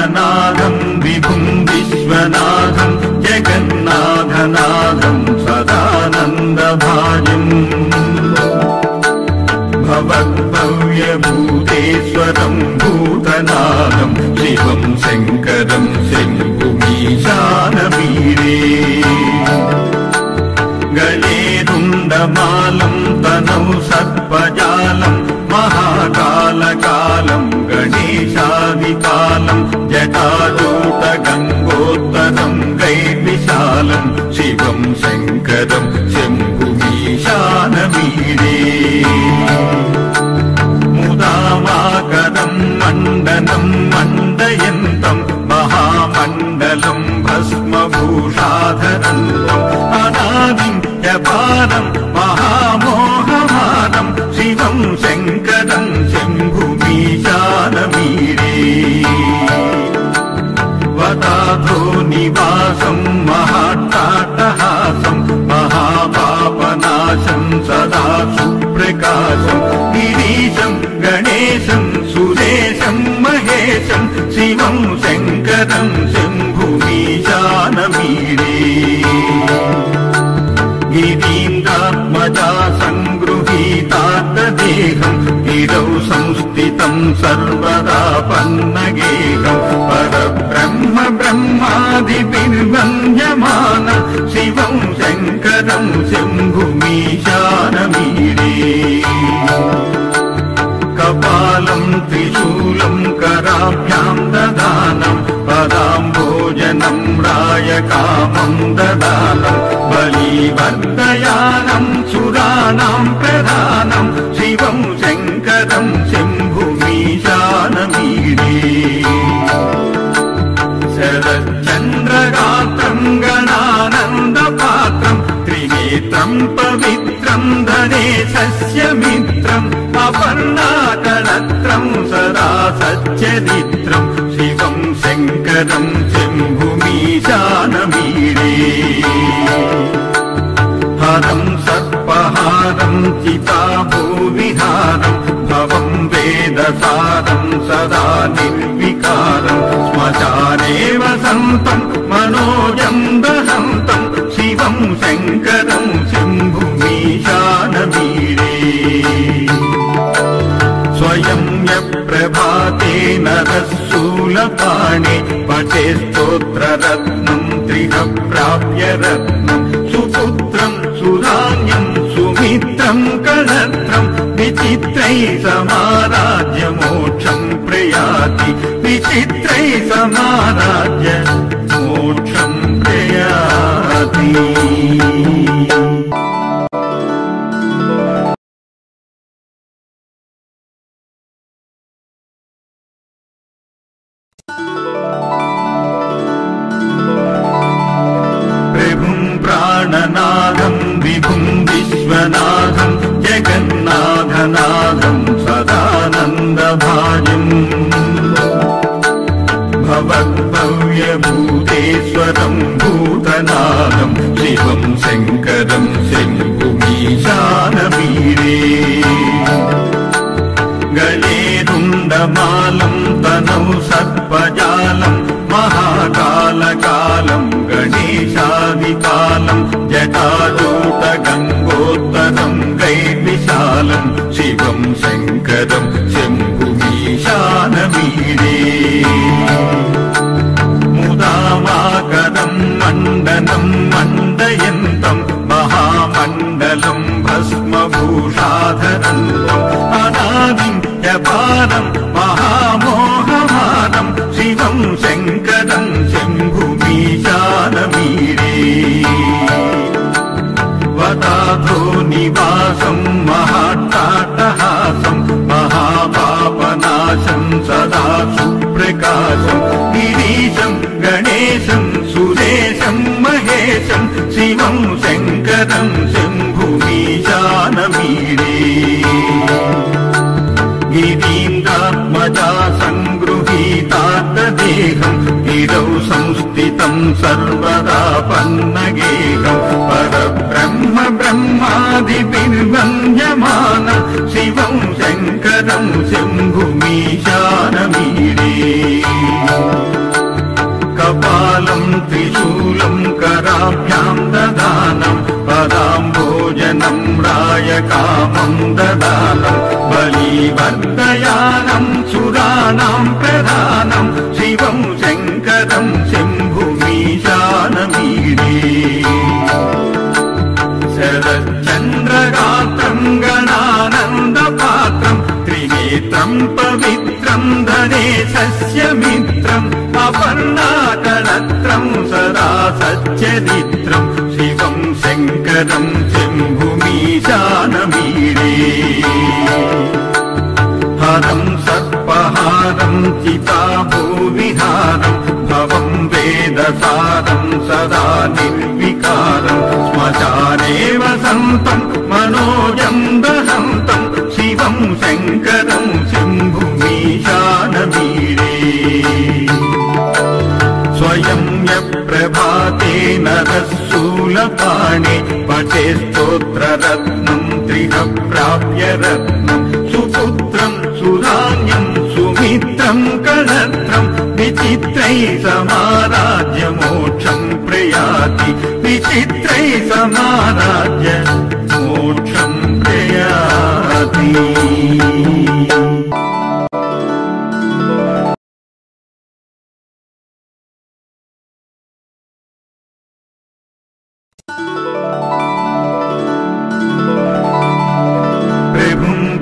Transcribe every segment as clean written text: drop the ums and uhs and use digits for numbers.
प्राणनाथं विभुं विश्वनाथं जगन्नाथनाथं सदानन्दभाजम् भवद्भव्यभूतेश्वरं भूतनाथं शिवं शङ्करं शम्भुमीशानवीरे गले रुण्डमालं तनौ सर्पजालं महाकालकालं गणेशादिकालं जटाजूटगङ्गोत्तरं गैर्विशालं शिवं शङ्करं शम्भुमीशानवीरे मुदावाकरं मण्डनं मण्डयन्तं महामण्डलं भस्मभूषाधरन्तम् अनादिं जपानं महामोहमानं शिवं शङ्करं शम्भुमीशानवीरे वदाधो निवासं महाट्टाटहासं महापापनाशं सदा सुप्रकाशं गिरीशं गणेशं सुरेशं महेशं शिवं शङ्करं शम्भुमीशानवीरे गिरीन्द्रात्मजा सङ्गृहीतार्थदेहं गिरौ संस्थितं सर्वदा पन्नगेहं परब्रह्म ब्रह्मादिभिर्वन्द्यमानं शिवं शङ्करं शम्भुमीशानवीरे कपालं त्रिशूलं कराभ्यां ददानं पदाम्भोजनं रायकामं ददानं बलिवर्धयानं सुराणां प्रधानं शिवं शङ्करं शम्भुमीशानवीरे शरच्चन्द्रगात्रं गणानन्दपात्रं त्रिनेत्रं पवित्रं धनेशस्य मित्रम् अपर्णाकलत्रं सदा सच्चरित्रं शिवं शङ्करं शम्भुमीशानवीरे हरं सर्पहारं चिताभूविहारं भवं वेदसारं सदा निर्विकारं श्मशाने वसन्तं मनोजं दहन्तं शिवं शङ्करं शम्भुमीशानवीरे स्वयं यप्रभाते नरशूलपाणे पठे स्तोत्ररत्नं त्रिह प्राप्य रत्नं सुपुत्रं सुराज्ञं सुमित्रं कलत्रं विचित्रैः समाराज्य मोक्षं प्रयाति विचित्रैः समाराज्य मोक्षं प्रयाति प्राणनाथं विभुं विश्वनाथं जगन्नाथनाथं सदानन्दभाजम् भवद्भव्यभूतेश्वरं भूतनाथं शिवं शङ्करं शम्भुमीशानवीरे गले रुण्डमालं तनौ सर्पजालं महाकालकालं गणेशादिकालं जटाजूटगङ्गोत्तरं गैर्विशालं शिवं शङ्करं शम्भुमीशानवीरे मुदावाकरं मण्डनं मण्डयन्तं महामण्डलं भस्मभूषाधरन्तम् अनादिं जपानं महामोहमानं शिवं शङ्करं शम्भुमीशानवीरे वदाधो निवासं महाट्टाटहासं महापापनाशं सदा सुप्रकाशं गिरीशं गणेशं सुरेशं महेशं शिवं शङ्करं शम्भुमीशानवीरे गिरीन्द्रात्मजा सङ्गृहीतार्थदेहं गिरौ संस्थितं सर्वदा पन्नगेहं परब्रह्म ब्रह्मादिभिर्वन्द्यमानं शिवं शङ्करं शम्भुमीशानवीरे कराभ्याम् ददानम् पदाम्भोजनम् रायकामम् ददानम् बलिवर्धयानम् सुराणाम् प्रधानम् शिवम् शङ्करम् शम्भुमीशानमीडे शरच्चन्द्रगात्रम् गणानन्दपात्रम् त्रिनेत्रम् पवित्रम् धनेशस्य मित्रम् अपर्णाकलत्रम् सदा सच्चरित्रम् शिवम् शङ्करम् शम्भुमीशानमीडे हरम् सर्पहारम् चिताभूविहारम् भवम् वेदसारम् सदा निर्विकारम् श्मशाने वसन्तम् मनोजम् दहन्तम् शिवम् शङ्करम् शम्भुमीशानमीडे स्वयं यप्रभाते नरशूलपाणे पठे स्तोत्ररत्नम् त्रिह प्राप्य रत्नम् सुपुत्रम् सुरान्यम् सुमित्रम् कलत्रम् विचित्रैः समाराज्य मोक्षम् प्रयाति विचित्रैः समाराज्य मोक्षम् प्रयाति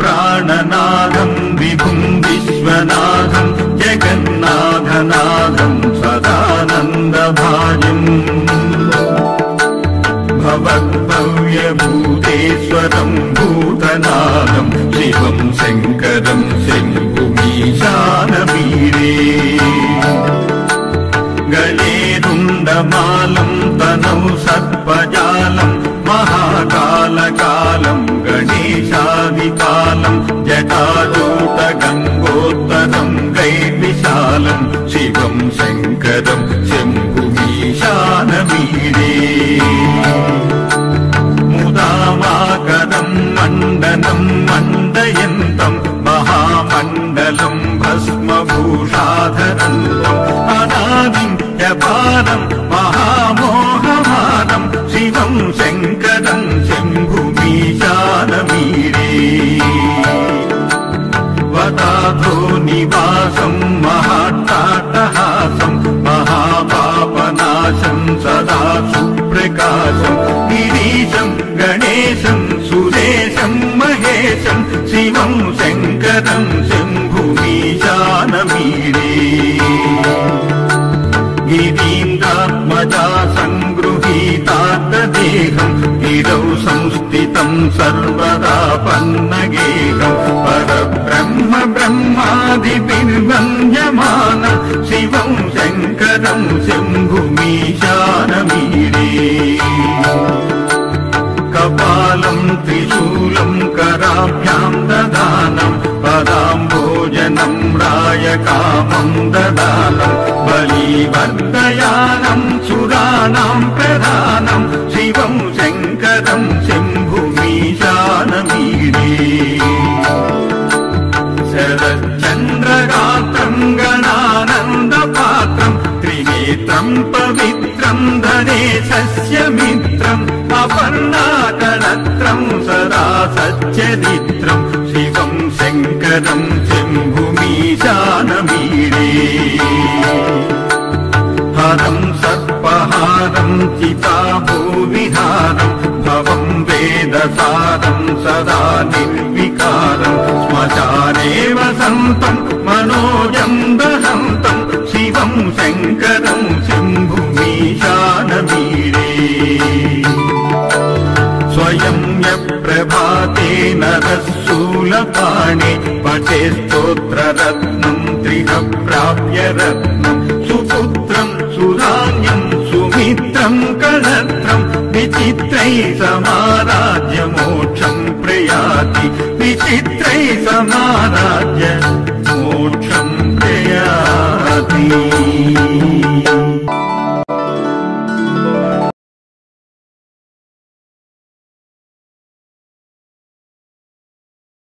प्राणनाथम् विभुम् विश्वनाथम् जगन्नाथनाथम् सदानन्दभाजम् भवद्भव्यभूतेश्वरम् भूतनाथम् शिवम् शङ्करम् शम्भुमीशानमीडे गले रुण्डमालम् तनौ सर्पजालम् महाकालकालम् गणेशादिकालम् जटाजूटगङ्गोत्तरम् गैर्विशालम् शिवम् शङ्करम् शम्भुमीशानमीडे मुदामाकरम् मण्डनम् मण्डयन्तम् महामण्डलम् भस्मभूषाधरन्तम् अनादिम् जपानम् महामोहमानम् शिवम् शङ्करम् शम्भुमीशानमीडे वदाधो निवासम् महाट्टाटहासम् महापापनाशम् सदा सुप्रकाशम् गिरीशम् गणेशम् सुरेशम् महेशम् शिवम् शङ्करम् शम्भुमीशानमीडे गिरीन्द्रात्मजा सङ्गृहीतार्थदेहम् गिरौ संस्थितम् सर्वदा पन्नगेहम् परब्रह्म ब्रह्मादिभिर्वन्द्यमानम् शिवम् शङ्करम् शम्भुमीशानमीडे कपालम् त्रिशूलम् कराभ्याम् ददानम् पदाम्भोजनम् रायकामम् ददानम् बलिवर्धयानम् सुराणाम् प्रधानम् शिवम् शङ्करम् शम्भुमीशानमीडे शरच्चन्द्रगात्रम् गणानन्दपात्रम् त्रिनेत्रम् पवित्रम् धनेशस्य मित्रम् अपर्णाकलत्रम् सदा सच्चरित्रम् शिवम् शङ्करम् शम्भुमीशानमीडे हरम् सर्पहारम् चिताभूविहारम् भवम् वेदसारम् सदा निर्विकारम् श्मशाने वसन्तम् मनोजम् दहन्तम् शिवम् शङ्करम् शम्भुमीशानमीडे स्वयं यप्रभाते नरशूलपाणे पठे स्तोत्ररत्नम् त्रिह प्राप्य रत्नम् सुपुत्रम् सुरान्यम् सुमित्रम् कलत्रम् विचित्रैः समाराज्य मोक्षम् प्रयाति विचित्रैः समाराज्य मोक्षम् प्रयाति